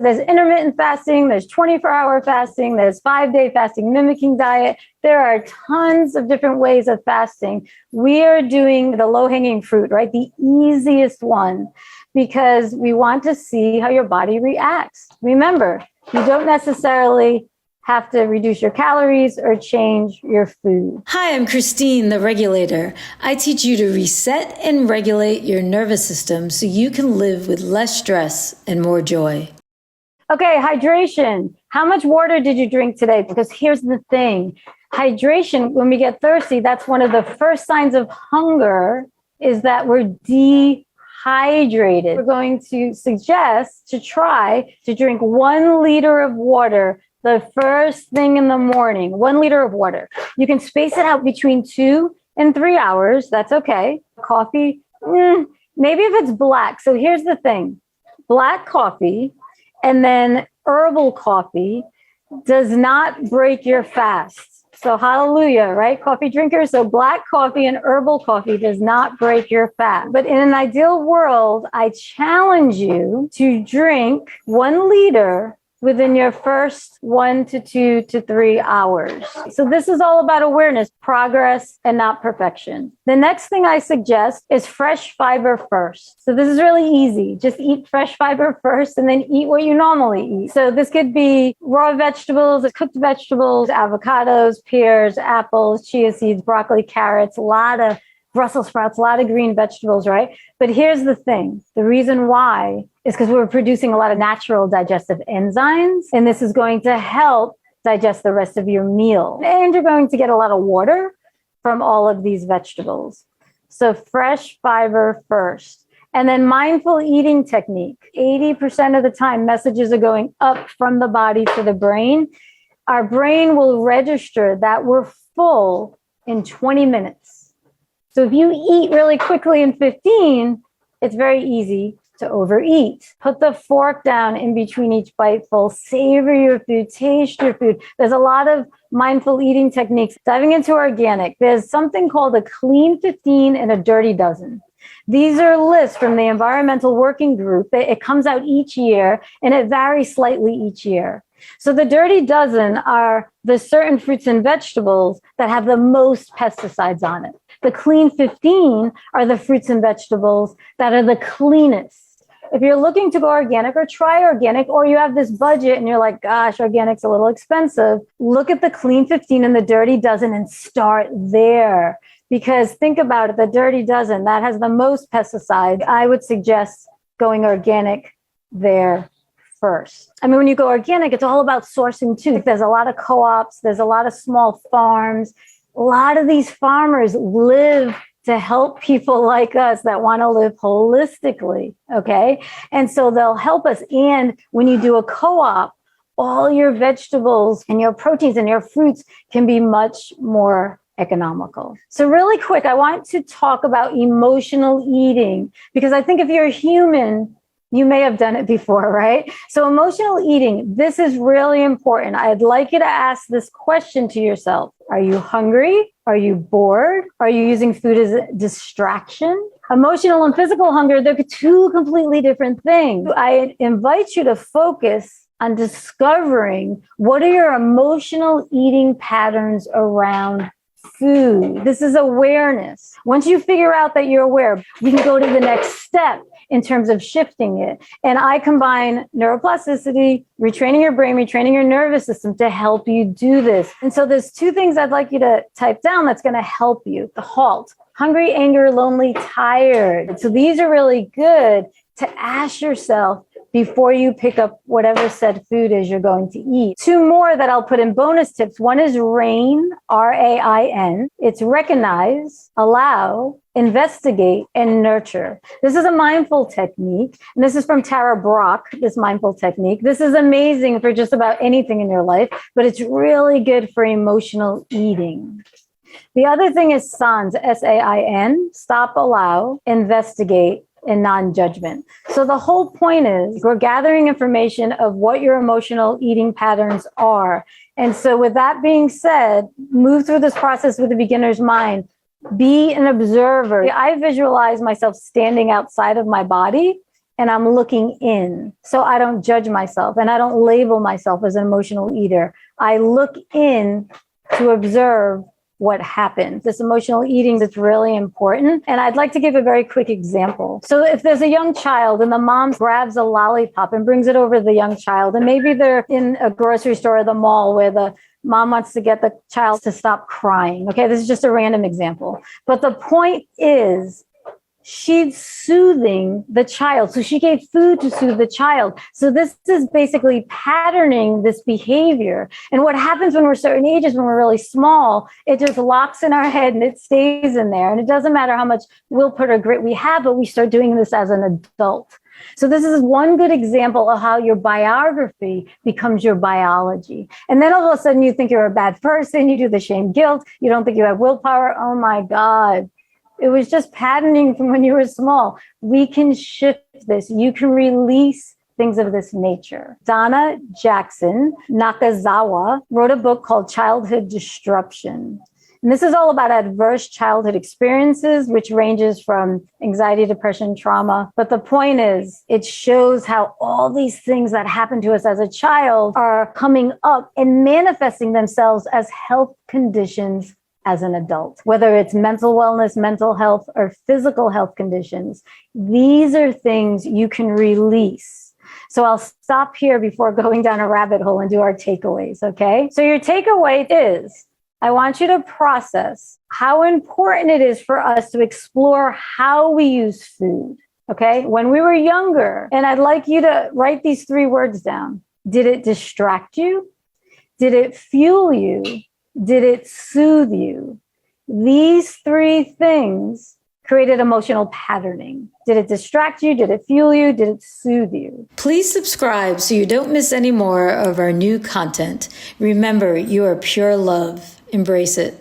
There's intermittent fasting, there's 24-hour fasting, there's 5-day fasting mimicking diet. There are tons of different ways of fasting. We are doing the low-hanging fruit, right? The easiest one, because we want to see how your body reacts. Remember, you don't necessarily have to reduce your calories or change your food. Hi, I'm Christine, the regulator. I teach you to reset and regulate your nervous system so you can live with less stress and more joy. Okay, hydration. How much water did you drink today? Because here's the thing. Hydration, when we get thirsty, that's one of the first signs of hunger, is that we're dehydrated. We're going to suggest to try to drink 1 liter of water the first thing in the morning. 1 liter of water. You can space it out between 2 and 3 hours. That's okay. Coffee, maybe if it's black. So here's the thing. Black coffee and then herbal coffee does not break your fast. So hallelujah, right? Coffee drinkers. So black coffee and herbal coffee does not break your fast. But in an ideal world, I challenge you to drink 1 liter within your first 1 to 2 to 3 hours. So this is all about awareness, progress, and not perfection. The next thing I suggest is fresh fiber first. So this is really easy. Just eat fresh fiber first and then eat what you normally eat. So this could be raw vegetables, cooked vegetables, avocados, pears, apples, chia seeds, broccoli, carrots, a lot of Brussels sprouts, a lot of green vegetables, right? But here's the thing. The reason why is because we're producing a lot of natural digestive enzymes, and this is going to help digest the rest of your meal. And you're going to get a lot of water from all of these vegetables. So fresh fiber first. And then mindful eating technique. 80% of the time, messages are going up from the body to the brain. Our brain will register that we're full in 20 minutes. So if you eat really quickly in 15, it's very easy to overeat. Put the fork down in between each biteful, savor your food, taste your food. There's a lot of mindful eating techniques. Diving into organic, there's something called a clean 15 and a dirty dozen. These are lists from the Environmental Working Group. It comes out each year and it varies slightly each year. So the dirty dozen are the certain fruits and vegetables that have the most pesticides on it. The clean 15 are the fruits and vegetables that are the cleanest. If you're looking to go organic or try organic, or you have this budget and you're like, gosh, organic's a little expensive, look at the clean 15 and the dirty dozen and start there. Because think about it, the dirty dozen, that has the most pesticides. I would suggest going organic there first. I mean, when you go organic, it's all about sourcing too. There's a lot of co-ops, there's a lot of small farms. A lot of these farmers live to help people like us that want to live holistically, okay? And so they'll help us. And when you do a co-op, all your vegetables and your proteins and your fruits can be much more economical. So really quick, I want to talk about emotional eating, because I think if you're a human, you may have done it before, right? So emotional eating, this is really important. I'd like you to ask this question to yourself. Are you hungry? Are you bored? Are you using food as a distraction? Emotional and physical hunger, they're 2 completely different things. I invite you to focus on discovering what are your emotional eating patterns around food. This is awareness. Once you figure out that you're aware, we can go to the next step in terms of shifting it. And I combine neuroplasticity, retraining your brain, retraining your nervous system to help you do this. And so there's 2 things I'd like you to type down that's going to help you. The HALT, hungry, angry, lonely, tired. So these are really good to ask yourself before you pick up whatever said food is you're going to eat. 2 more that I'll put in bonus tips. One is RAIN, R-A-I-N. It's recognize, allow, investigate, and nurture. This is a mindful technique. And this is from Tara Brach, this mindful technique. This is amazing for just about anything in your life, but it's really good for emotional eating. The other thing is SAIN, S-A-I-N, stop, allow, investigate, and non-judgment. So the whole point is we're gathering information of what your emotional eating patterns are. And so with that being said, move through this process with a beginner's mind. Be an observer. I visualize myself standing outside of my body and I'm looking in. So I don't judge myself and I don't label myself as an emotional eater. I look in to observe what happens. This emotional eating is really important. And I'd like to give a very quick example. So if there's a young child and the mom grabs a lollipop and brings it over to the young child, and maybe they're in a grocery store or the mall where the mom wants to get the child to stop crying. Okay, this is just a random example. But the point is, she's soothing the child. So she gave food to soothe the child. So this is basically patterning this behavior. And what happens when we're certain ages, when we're really small, it just locks in our head and it stays in there. And it doesn't matter how much willpower or grit we have, but we start doing this as an adult. So this is one good example of how your biography becomes your biology. And then all of a sudden you think you're a bad person, you do the shame guilt, you don't think you have willpower. Oh my God. It was just patterning from when you were small. We can shift this. You can release things of this nature. Donna Jackson Nakazawa wrote a book called Childhood Disruption. And this is all about adverse childhood experiences, which ranges from anxiety, depression, trauma. But the point is, it shows how all these things that happened to us as a child are coming up and manifesting themselves as health conditions as an adult, whether it's mental wellness, mental health, or physical health conditions. These are things you can release. So I'll stop here before going down a rabbit hole and do our takeaways, okay? So your takeaway is, I want you to process how important it is for us to explore how we use food, okay? When we were younger, and I'd like you to write these 3 words down. Did it distract you? Did it fuel you? Did it soothe you? These 3 things created emotional patterning. Did it distract you? Did it fuel you? Did it soothe you? Please subscribe so you don't miss any more of our new content. Remember, you are pure love. Embrace it.